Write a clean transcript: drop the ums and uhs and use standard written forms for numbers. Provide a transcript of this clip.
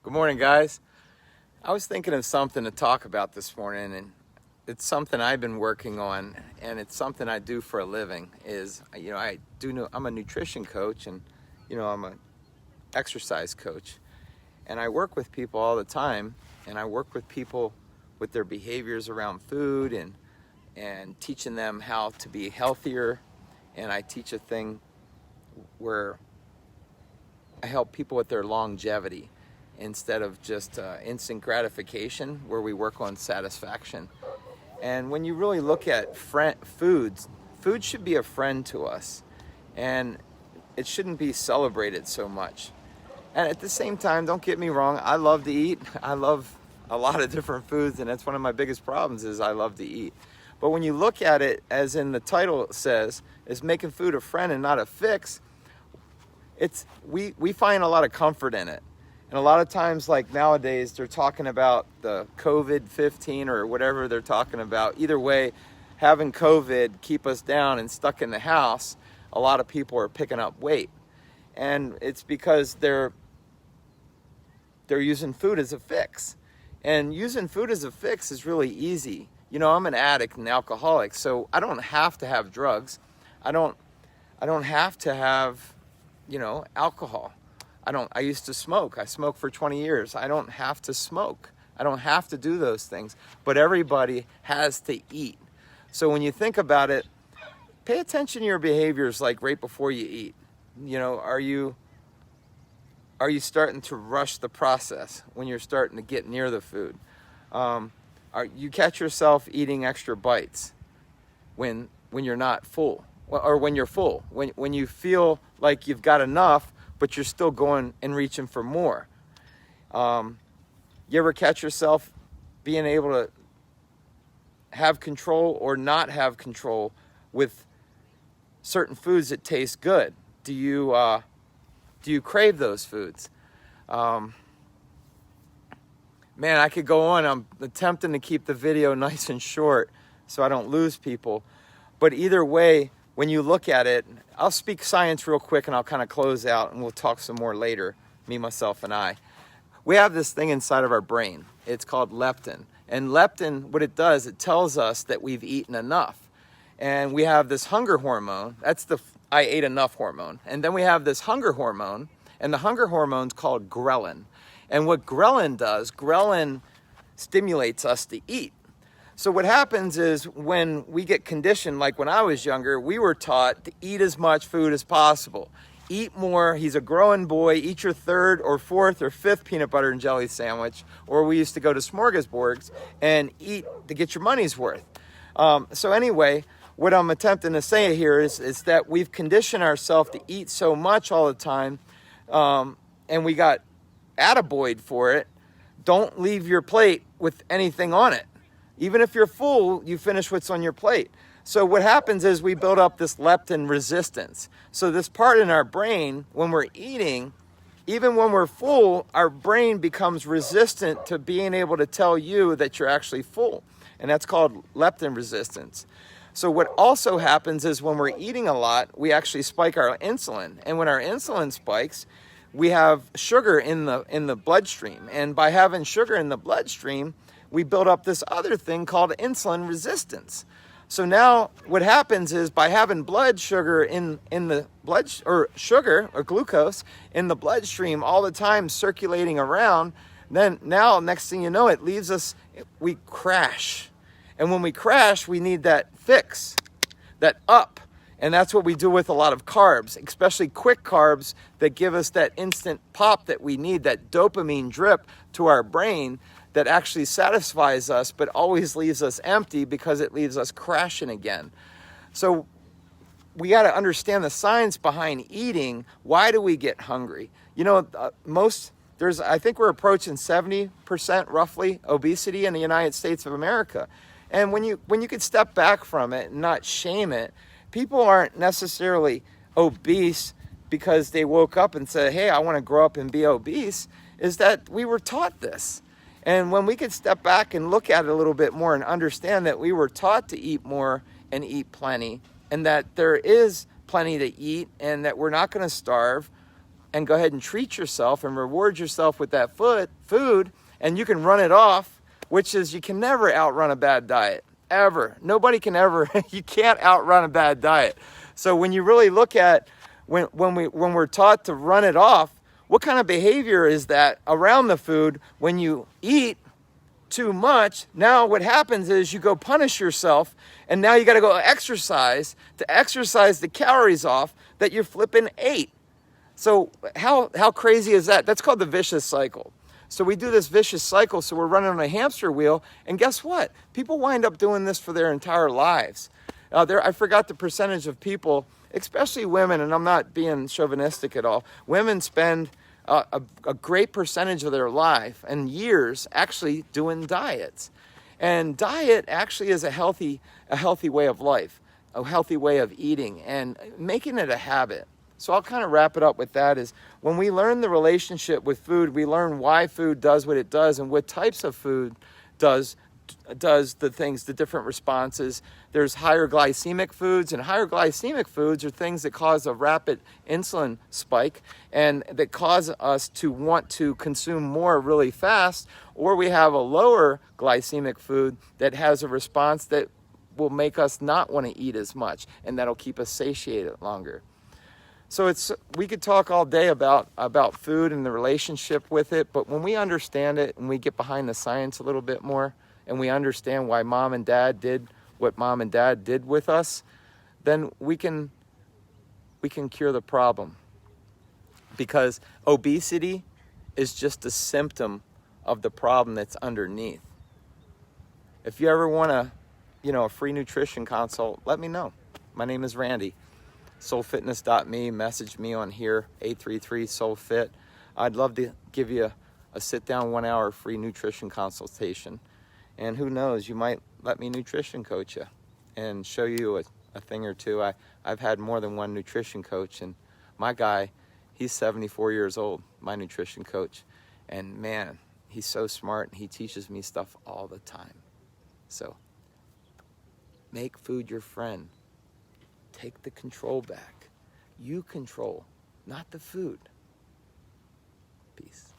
Good morning, guys. I was thinking of something to talk about this morning, and it's something I've been working on, and it's something I do for a living. I'm a nutrition coach, and I'm an exercise coach, and I work with people all the time, and I work with people with their behaviors around food and teaching them how to be healthier. And I teach a thing where I help people with their longevity instead of just instant gratification, where we work on satisfaction. And when you really look at food should be a friend to us, and it shouldn't be celebrated so much. And at the same time, don't get me wrong, I love to eat. I love a lot of different foods, and that's one of my biggest problems is I love to eat. But when you look at it, as in the title says, is making food a friend and not a fix, we find a lot of comfort in it. And a lot of times, like nowadays, they're talking about the COVID-15 or whatever they're talking about. Either way, having COVID keep us down and stuck in the house, a lot of people are picking up weight. And it's because they're using food as a fix. And using food as a fix is really easy. I'm an addict and alcoholic, so I don't have to have drugs. I don't have to have, alcohol. I used to smoke. I smoked for 20 years. I don't have to smoke. I don't have to do those things. But everybody has to eat. So when you think about it, pay attention to your behaviors like right before you eat. Are you starting to rush the process when you're starting to get near the food? You catch yourself eating extra bites when you're not full, or when you're full, when you feel like you've got enough, but you're still going and reaching for more. You ever catch yourself being able to have control or not have control with certain foods that taste good? Do you crave those foods? Man, I could go on. I'm attempting to keep the video nice and short so I don't lose people. But either way, when you look at it, I'll speak science real quick and I'll kind of close out and we'll talk some more later, me, myself, and I. We have this thing inside of our brain. It's called leptin. And leptin, what it does, it tells us that we've eaten enough. And we have this hunger hormone. That's the I ate enough hormone. And then we have this hunger hormone, and the hunger hormone's called ghrelin. And what ghrelin does, ghrelin stimulates us to eat. So what happens is when we get conditioned, like when I was younger, we were taught to eat as much food as possible. Eat more. He's a growing boy. Eat your third or fourth or fifth peanut butter and jelly sandwich. Or we used to go to smorgasbords and eat to get your money's worth. So anyway, what I'm attempting to say here is that we've conditioned ourselves to eat so much all the time, and we got attaboyed for it. Don't leave your plate with anything on it. Even if you're full, you finish what's on your plate. So what happens is we build up this leptin resistance. So this part in our brain, when we're eating, even when we're full, our brain becomes resistant to being able to tell you that you're actually full. And that's called leptin resistance. So what also happens is when we're eating a lot, we actually spike our insulin. And when our insulin spikes, we have sugar in the bloodstream. And by having sugar in the bloodstream, we build up this other thing called insulin resistance. So now what happens is by having blood sugar in the blood, or sugar or glucose in the bloodstream all the time circulating around, then now next thing you know, it leaves us, we crash. And when we crash, we need that fix, that up. And that's what we do with a lot of carbs, especially quick carbs that give us that instant pop that we need, that dopamine drip to our brain that actually satisfies us, but always leaves us empty because it leaves us crashing again. So we got to understand the science behind eating. Why do we get hungry? I think we're approaching 70% roughly obesity in the United States of America. And when you could step back from it and not shame it, people aren't necessarily obese because they woke up and said, hey, I want to grow up and be obese, is that we were taught this. And when we could step back and look at it a little bit more and understand that we were taught to eat more and eat plenty, and that there is plenty to eat and that we're not going to starve, and go ahead and treat yourself and reward yourself with that food, and you can run it off, which is you can never outrun a bad diet, ever. Nobody can ever, you can't outrun a bad diet. So when you really look at, when we're taught to run it off, what kind of behavior is that around the food? When you eat too much, now what happens is you go punish yourself, and now you got to go exercise to exercise the calories off that you're flipping ate. So how crazy is that? That's called the vicious cycle. So we do this vicious cycle, so we're running on a hamster wheel, and guess what? People wind up doing this for their entire lives. I forgot the percentage of people, especially women, and I'm not being chauvinistic at all. Women spend a great percentage of their life and years actually doing diets. And diet actually is a healthy way of life, a healthy way of eating, and making it a habit. So I'll kind of wrap it up with that is when we learn the relationship with food, we learn why food does what it does and what types of food does the things, the different responses. There's higher glycemic foods, and higher glycemic foods are things that cause a rapid insulin spike and that cause us to want to consume more really fast, or we have a lower glycemic food that has a response that will make us not want to eat as much, and that'll keep us satiated longer. So we could talk all day about food and the relationship with it, but when we understand it and we get behind the science a little bit more, and we understand why mom and dad did what mom and dad did with us, then we can cure the problem. Because obesity is just a symptom of the problem that's underneath. If you ever want a free nutrition consult, let me know. My name is Randy. Soulfitness.me, message me on here, 833-SOULFIT. I'd love to give you a sit-down 1 hour free nutrition consultation. And who knows, you might let me nutrition coach you and show you a thing or two. I've had more than one nutrition coach, and my guy, he's 74 years old, my nutrition coach. And man, he's so smart, and he teaches me stuff all the time. So make food your friend. Take the control back. You control, not the food. Peace.